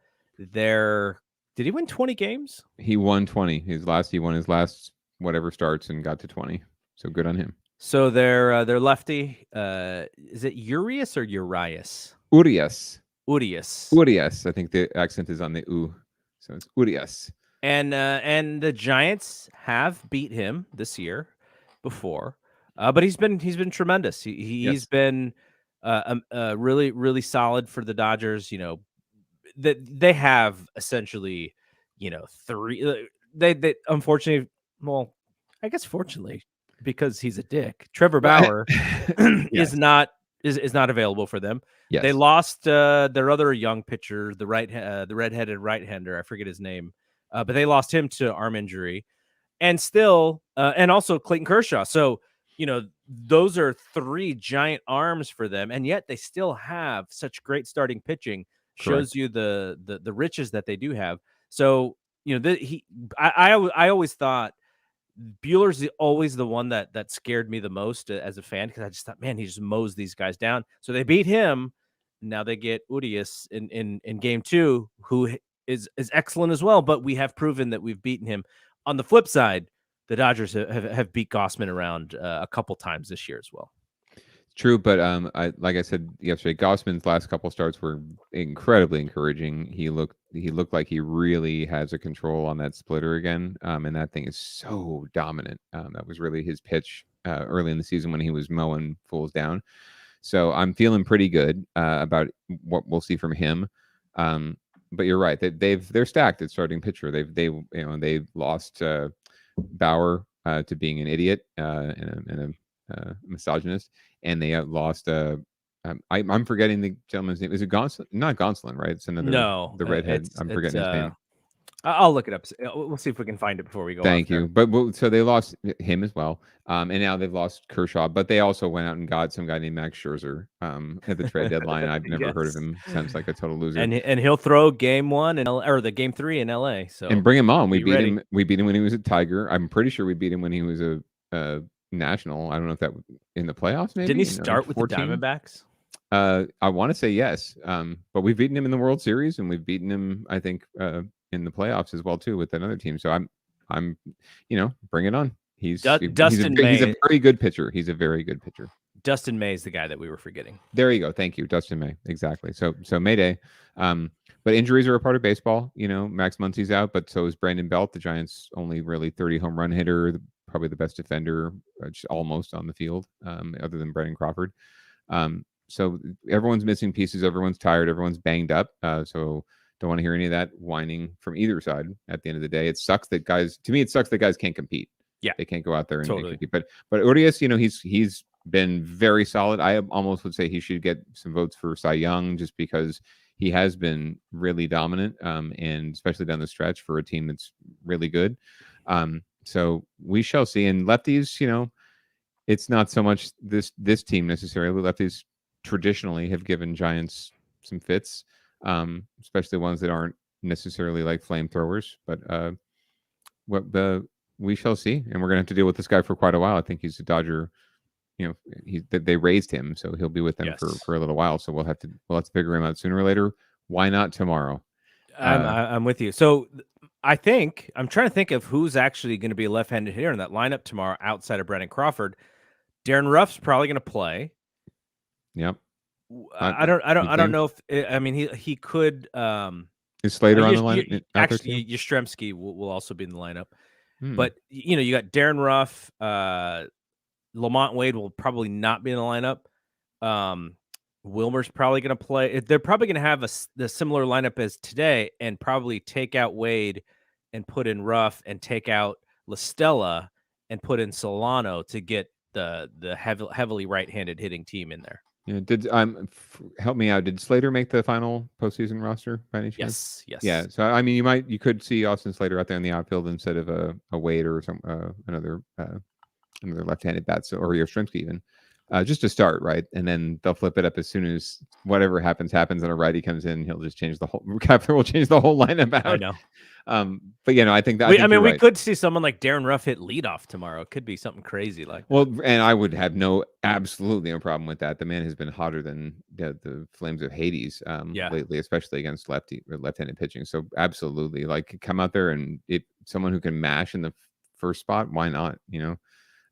[SPEAKER 1] he win 20 games?
[SPEAKER 2] He won 20. He won his last whatever starts and got to 20. So good on him.
[SPEAKER 1] So their lefty, is it Urias or Urias?
[SPEAKER 2] Urias.
[SPEAKER 1] Urias.
[SPEAKER 2] I think the accent is on the U. So it's Urias.
[SPEAKER 1] And the Giants have beat him this year before, but he's been tremendous. He's been really, really solid for the Dodgers. That they have essentially, 3. They unfortunately, well, I guess fortunately, because he's a dick. Trevor Bauer is not available for them. Yes. They lost their other young pitcher, the redheaded right-hander. I forget his name. But they lost him to arm injury, and still, and also Clayton Kershaw. So, those are 3 giant arms for them, and yet they still have such great starting pitching. Shows you the riches that they do have. So, I always thought Buehler's always the one that scared me the most as a fan, because I just thought, man, he just mows these guys down. So they beat him. Now they get Urias in game 2, who is excellent as well, but we have proven that we've beaten him. On the flip side, the Dodgers have beat Gausman around a couple times this year as well.
[SPEAKER 2] True, but like I said yesterday, Gausman's last couple starts were incredibly encouraging. He looked like he really has a control on that splitter again, and that thing is so dominant. That was really his pitch early in the season when he was mowing fools down. So I'm feeling pretty good about what we'll see from him. But you're right. They're stacked at starting pitcher. They lost Bauer to being an idiot and a misogynist, and they lost. I'm forgetting the gentleman's name. Is it Gonsolin? Not Gonsolin, right? It's another. No, the redhead. I'm forgetting his name.
[SPEAKER 1] I'll look it up. We'll see if we can find it before we go.
[SPEAKER 2] Thank you. But so they lost him as well, and now they've lost Kershaw. But they also went out and got some guy named Max Scherzer at the trade deadline. I've never heard of him. Sounds like a total loser.
[SPEAKER 1] And he'll throw game 1 or the game 3 in LA. So
[SPEAKER 2] and bring him on. We beat him. We beat him when he was a Tiger. I'm pretty sure we beat him when he was a national. I don't know if that in the playoffs. Maybe
[SPEAKER 1] didn't he start with the Diamondbacks?
[SPEAKER 2] I want to say yes. But we've beaten him in the World Series, and we've beaten him, I think, in the playoffs as well too with another team. So I'm bring it on. He's
[SPEAKER 1] Dustin
[SPEAKER 2] he's a
[SPEAKER 1] May.
[SPEAKER 2] very good pitcher. He's a very good pitcher.
[SPEAKER 1] Dustin May is the guy that we were forgetting.
[SPEAKER 2] There you go. Thank you, Dustin May. Exactly. So Mayday. But injuries are a part of baseball. Max Muncy's out, but so is Brandon Belt, the Giants' only really 30 home run hitter, probably the best defender, just almost on the field, other than Brendan Crawford. So everyone's missing pieces. Everyone's tired. Everyone's banged up. So don't want to hear any of that whining from either side. At the end of the day, it sucks that guys. To me, it sucks that guys can't compete.
[SPEAKER 1] Yeah,
[SPEAKER 2] they can't go out there and
[SPEAKER 1] totally
[SPEAKER 2] compete. But Urias, he's been very solid. I almost would say he should get some votes for Cy Young just because he has been really dominant, and especially down the stretch for a team that's really good. So we shall see. And lefties, it's not so much this team necessarily. Lefties traditionally have given Giants some fits, especially ones that aren't necessarily like flamethrowers. But we shall see, and we're gonna have to deal with this guy for quite a while. I think he's a Dodger. They raised him, so he'll be with them for a little while. So we'll have to figure him out sooner or later. Why not tomorrow?
[SPEAKER 1] I'm with you. So I'm trying to think of who's actually going to be a left-handed hitter in that lineup tomorrow outside of Brendan Crawford. Darren Ruff's probably going to play.
[SPEAKER 2] Yep.
[SPEAKER 1] I don't know if he could.
[SPEAKER 2] Is Slater on the line?
[SPEAKER 1] Actually, Yastrzemski will also be in the lineup. But you got Darren Ruff. Lamont Wade will probably not be in the lineup. Wilmer's probably going to play. They're probably going to have the similar lineup as today, and probably take out Wade and put in Ruff, and take out La Stella and put in Solano to get the heavily right-handed hitting team in there.
[SPEAKER 2] Yeah, help me out. Did Slater make the final postseason roster by any chance?
[SPEAKER 1] Yes.
[SPEAKER 2] Yeah. So you could see Austin Slater out there in the outfield instead of a Wade or another left-handed bat, or Yastrzemski even, just to start, right? And then they'll flip it up as soon as whatever happens, and a righty comes in. He'll just change the whole. Kepler will change the whole lineup out.
[SPEAKER 1] I know.
[SPEAKER 2] But I think that.
[SPEAKER 1] We could see someone like Darren Ruff hit leadoff tomorrow. It could be something crazy like that.
[SPEAKER 2] Well, and I would have absolutely no problem with that. The man has been hotter than the flames of Hades lately, especially against left-handed pitching. So absolutely, come out there, and someone who can mash in the first spot, why not?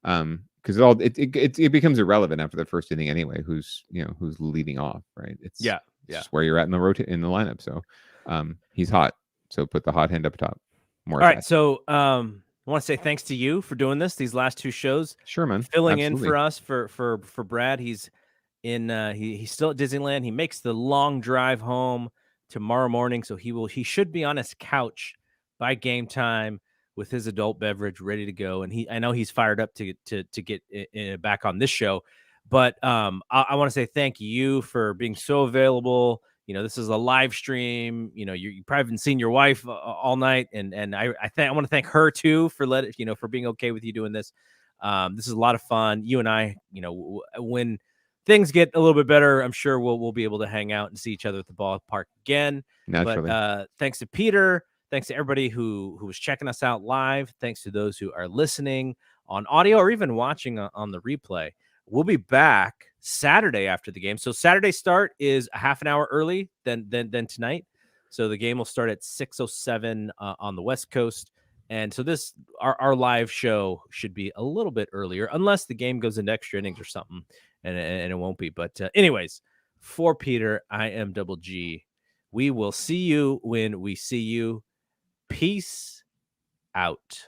[SPEAKER 2] Because it becomes irrelevant after the first inning anyway. Who's leading off, right? It's just where you're at in the lineup. So he's hot. So put the hot hand up top. All
[SPEAKER 1] right. So I want to say thanks to you for doing these last two shows.
[SPEAKER 2] Sure, man.
[SPEAKER 1] Filling in for us for Brad. He's in he's still at Disneyland. He makes the long drive home tomorrow morning, so he should be on his couch by game time with his adult beverage ready to go. And I know he's fired up to get back on this show. But I want to say thank you for being so available. This is a live stream. You probably haven't seen your wife all night, and I want to thank her too for for being okay with you doing this. This is a lot of fun. You and I, when things get a little bit better, I'm sure we'll be able to hang out and see each other at the ballpark again.
[SPEAKER 2] Naturally.
[SPEAKER 1] But thanks to Peter. Thanks to everybody who was checking us out live. Thanks to those who are listening on audio or even watching on the replay. We'll be back Saturday after the game. So Saturday start is a half an hour early than tonight. So the game will start at 6:07 on the West Coast. And so our live show should be a little bit earlier, unless the game goes into extra innings or something, and it won't be. But anyways, for Peter, I am Double G. We will see you when we see you. Peace out.